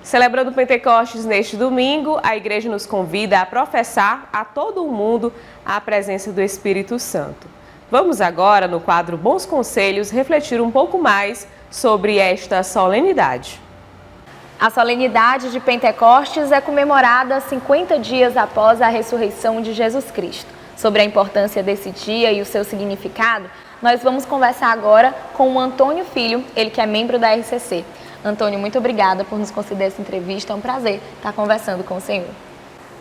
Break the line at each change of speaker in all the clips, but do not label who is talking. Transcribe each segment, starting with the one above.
Celebrando Pentecostes neste domingo, a igreja nos convida a professar a todo o mundo a presença do Espírito Santo. Vamos agora, no quadro Bons Conselhos, refletir um pouco mais sobre esta solenidade.
A solenidade de Pentecostes é comemorada 50 dias após a ressurreição de Jesus Cristo. Sobre a importância desse dia e o seu significado, nós vamos conversar agora com o Antônio Filho, ele que é membro da RCC. Antônio, muito obrigada por nos conceder essa entrevista, é um prazer estar conversando com o senhor.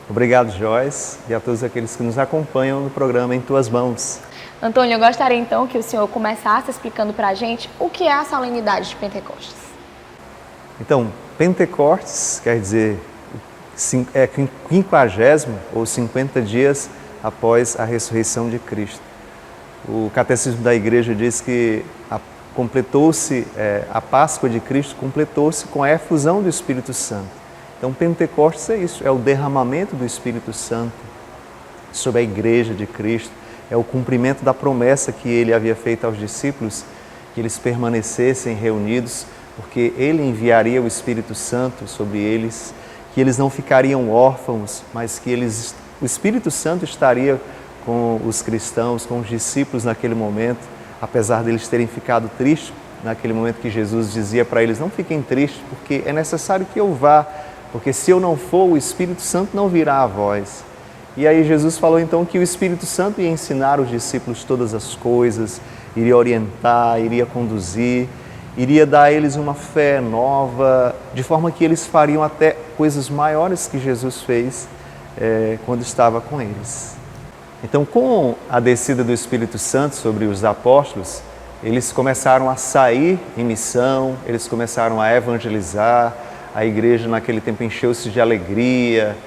Obrigado, Joyce, e a todos aqueles que nos acompanham no programa Em Tuas Mãos.
Antônio, eu gostaria então que o senhor começasse explicando para a gente o que é a solenidade de Pentecostes.
Então, Pentecostes quer dizer 50º ou 50 dias após a ressurreição de Cristo. O Catecismo da Igreja diz que completou-se, a Páscoa de Cristo completou-se com a efusão do Espírito Santo. Então, Pentecostes é isso, é o derramamento do Espírito Santo sobre a Igreja de Cristo, é o cumprimento da promessa que Ele havia feito aos discípulos, que eles permanecessem reunidos, porque Ele enviaria o Espírito Santo sobre eles, que eles não ficariam órfãos, mas que o Espírito Santo estaria com os cristãos, com os discípulos naquele momento, apesar deles terem ficado tristes, naquele momento que Jesus dizia para eles, não fiquem tristes, porque é necessário que eu vá, porque se eu não for, o Espírito Santo não virá a vós. E aí Jesus falou então que o Espírito Santo ia ensinar os discípulos todas as coisas, iria orientar, iria conduzir, iria dar a eles uma fé nova, de forma que eles fariam até coisas maiores que Jesus fez quando estava com eles. Então, com a descida do Espírito Santo sobre os apóstolos, eles começaram a sair em missão, eles começaram a evangelizar, a igreja naquele tempo encheu-se de alegria,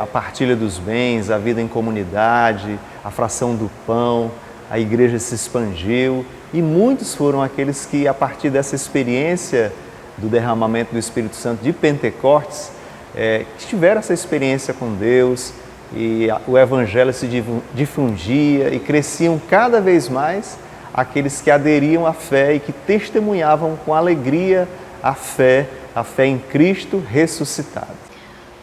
a partilha dos bens, a vida em comunidade, a fração do pão, a igreja se expandiu e muitos foram aqueles que, a partir dessa experiência do derramamento do Espírito Santo de Pentecostes, tiveram essa experiência com Deus, e o Evangelho se difundia e cresciam cada vez mais aqueles que aderiam à fé e que testemunhavam com alegria a fé em Cristo ressuscitado.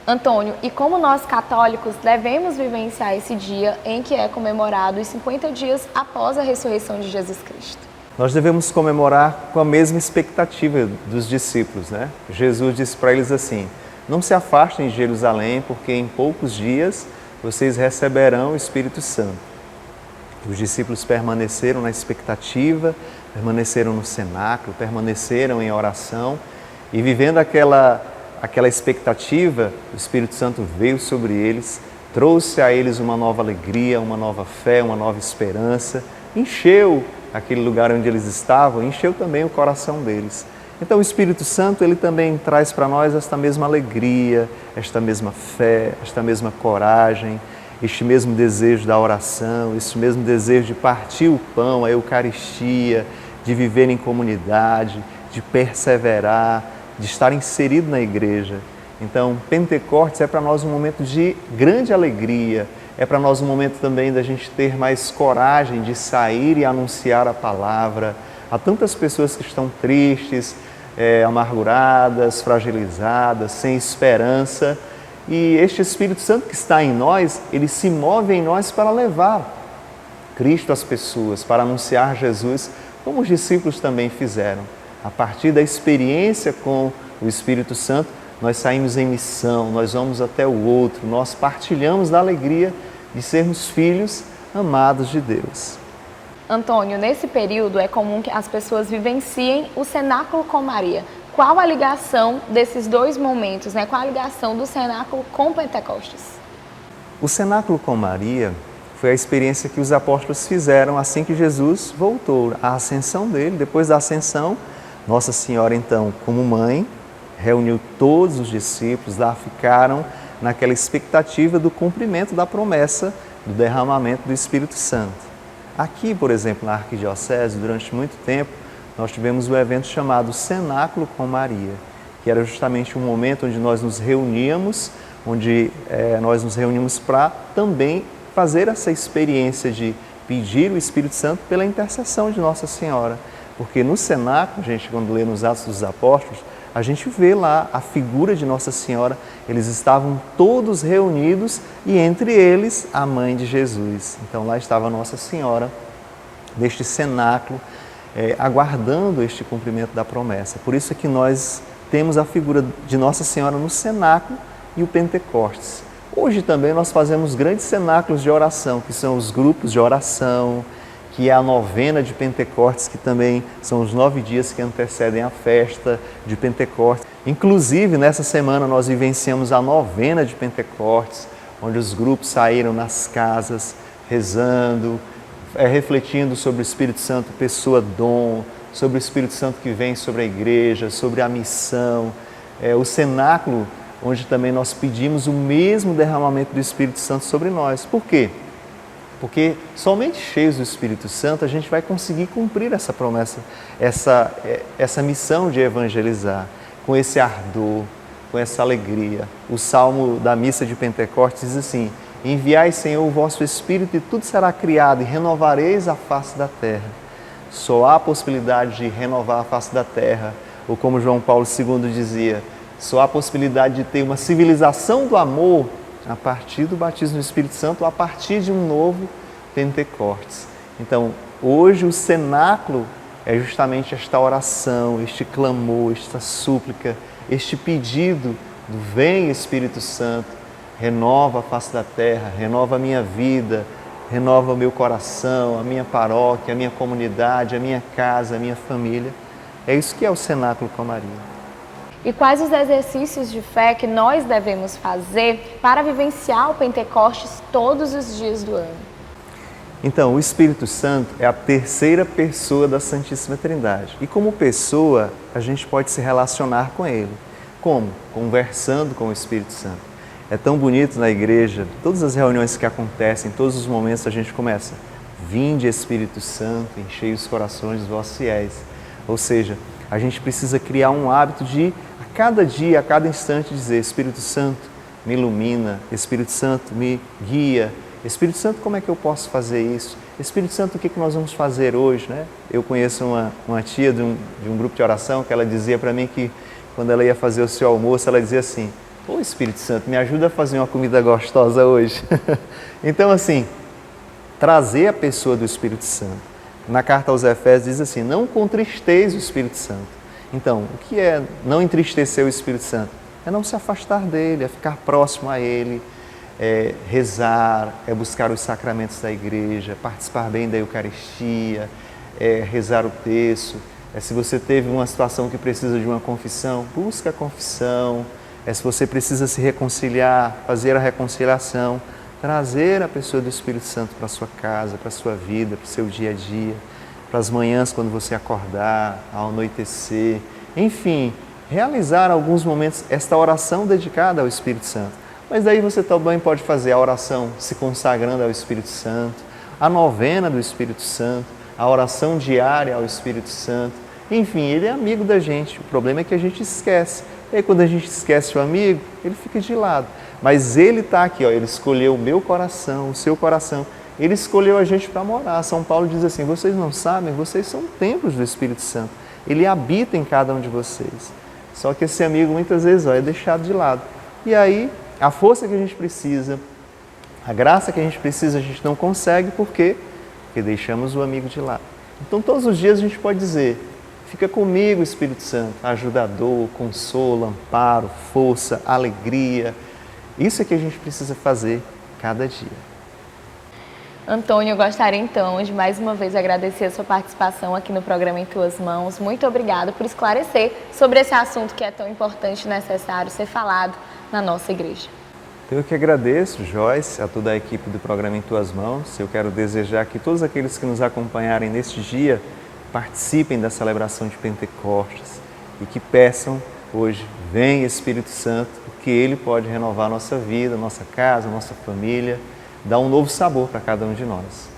Antônio, e como nós católicos devemos vivenciar esse dia em que é comemorado os 50 dias após a ressurreição de Jesus Cristo?
Nós devemos comemorar com a mesma expectativa dos discípulos, né? Jesus disse para eles assim, não se afastem de Jerusalém, porque em poucos dias vocês receberão o Espírito Santo. Os discípulos permaneceram na expectativa, permaneceram no cenáculo, permaneceram em oração e vivendo aquela expectativa, o Espírito Santo veio sobre eles, trouxe a eles uma nova alegria, uma nova fé, uma nova esperança, encheu aquele lugar onde eles estavam, encheu também o coração deles. Então o Espírito Santo, ele também traz para nós esta mesma alegria, esta mesma fé, esta mesma coragem, este mesmo desejo da oração, este mesmo desejo de partir o pão, a Eucaristia, de viver em comunidade, de perseverar, de estar inserido na igreja. Então, Pentecostes é para nós um momento de grande alegria, é para nós um momento também da gente ter mais coragem de sair e anunciar a palavra. Há tantas pessoas que estão tristes, amarguradas, fragilizadas, sem esperança. E este Espírito Santo que está em nós, ele se move em nós para levar Cristo às pessoas, para anunciar Jesus, como os discípulos também fizeram. A partir da experiência com o Espírito Santo, nós saímos em missão, nós vamos até o outro, nós partilhamos da alegria de sermos filhos amados de Deus.
Antônio, nesse período é comum que as pessoas vivenciem o cenáculo com Maria. Qual a ligação desses dois momentos, né? Qual a ligação do cenáculo com Pentecostes?
O cenáculo com Maria foi a experiência que os apóstolos fizeram assim que Jesus voltou, a ascensão dele. Depois da ascensão, Nossa Senhora, então, como mãe, reuniu todos os discípulos, lá ficaram naquela expectativa do cumprimento da promessa do derramamento do Espírito Santo. Aqui, por exemplo, na Arquidiocese, durante muito tempo, nós tivemos um evento chamado Cenáculo com Maria, que era justamente um momento onde nós nos reuníamos, para também fazer essa experiência de pedir o Espírito Santo pela intercessão de Nossa Senhora. Porque no cenáculo, gente, quando lê nos Atos dos Apóstolos, a gente vê lá a figura de Nossa Senhora, eles estavam todos reunidos e entre eles a mãe de Jesus. Então lá estava Nossa Senhora, neste cenáculo, aguardando este cumprimento da promessa. Por isso é que nós temos a figura de Nossa Senhora no cenáculo e o Pentecostes. Hoje também nós fazemos grandes cenáculos de oração, que são os grupos de oração, que é a novena de Pentecostes, que também são os 9 dias que antecedem a festa de Pentecostes. Inclusive, nessa semana nós vivenciamos a novena de Pentecostes, onde os grupos saíram nas casas, rezando, refletindo sobre o Espírito Santo, pessoa dom, sobre o Espírito Santo que vem sobre a igreja, sobre a missão. O cenáculo, onde também nós pedimos o mesmo derramamento do Espírito Santo sobre nós. Por quê? Porque somente cheios do Espírito Santo a gente vai conseguir cumprir essa promessa, essa missão de evangelizar, com esse ardor, com essa alegria. O salmo da missa de Pentecostes diz assim: enviai, Senhor, o vosso Espírito e tudo será criado e renovareis a face da terra. Só há possibilidade de renovar a face da terra, ou como João Paulo II dizia, só há possibilidade de ter uma civilização do amor a partir do batismo do Espírito Santo, a partir de um novo Pentecostes. Então, hoje o cenáculo é justamente esta oração, este clamor, esta súplica, este pedido do vem Espírito Santo, renova a face da terra, renova a minha vida, renova o meu coração, a minha paróquia, a minha comunidade, a minha casa, a minha família. É isso que é o cenáculo com a Maria.
E quais os exercícios de fé que nós devemos fazer para vivenciar o Pentecostes todos os dias do ano?
Então, o Espírito Santo é a terceira pessoa da Santíssima Trindade. E como pessoa, a gente pode se relacionar com Ele. Como? Conversando com o Espírito Santo. É tão bonito na igreja, todas as reuniões que acontecem, todos os momentos a gente começa: vinde Espírito Santo, enchei os corações dos vossos fiéis. Ou seja, a gente precisa criar um hábito de, a cada dia, a cada instante, dizer: Espírito Santo, me ilumina, Espírito Santo, me guia, Espírito Santo, como é que eu posso fazer isso? Espírito Santo, o que nós vamos fazer hoje? Né? Eu conheço uma tia de um grupo de oração que ela dizia para mim que quando ela ia fazer o seu almoço, ela dizia assim: ô Espírito Santo, me ajuda a fazer uma comida gostosa hoje. Então, assim, trazer a pessoa do Espírito Santo. Na carta aos Efésios diz assim: não contristeis o Espírito Santo. Então, o que é não entristecer o Espírito Santo? É não se afastar dele, é ficar próximo a ele, é rezar, é buscar os sacramentos da igreja, participar bem da Eucaristia, é rezar o terço. Se você teve uma situação que precisa de uma confissão, busca a confissão. Se você precisa se reconciliar, fazer a reconciliação, trazer a pessoa do Espírito Santo para a sua casa, para a sua vida, para o seu dia a dia, para as manhãs quando você acordar, ao anoitecer, enfim, realizar alguns momentos esta oração dedicada ao Espírito Santo. Mas daí você também pode fazer a oração se consagrando ao Espírito Santo, a novena do Espírito Santo, a oração diária ao Espírito Santo. Enfim, ele é amigo da gente, o problema é que a gente esquece. E aí, quando a gente esquece o amigo, ele fica de lado. Mas ele está aqui, ó, ele escolheu o meu coração, o seu coração. Ele escolheu a gente para morar. São Paulo diz assim: vocês não sabem, vocês são templos do Espírito Santo. Ele habita em cada um de vocês. Só que esse amigo muitas vezes é deixado de lado. E aí, a força que a gente precisa, a graça que a gente precisa, a gente não consegue. Por quê? Porque deixamos o amigo de lado. Então, todos os dias a gente pode dizer: fica comigo, Espírito Santo, ajudador, consolo, amparo, força, alegria. Isso é que a gente precisa fazer cada dia.
Antônio, eu gostaria então de mais uma vez agradecer a sua participação aqui no programa Em Tuas Mãos. Muito obrigada por esclarecer sobre esse assunto que é tão importante e necessário ser falado na nossa igreja.
Eu que agradeço, Joyce, a toda a equipe do programa Em Tuas Mãos. Eu quero desejar que todos aqueles que nos acompanharem neste dia participem da celebração de Pentecostes e que peçam hoje: vem Espírito Santo, porque Ele pode renovar a nossa vida, nossa casa, nossa família, dar um novo sabor para cada um de nós.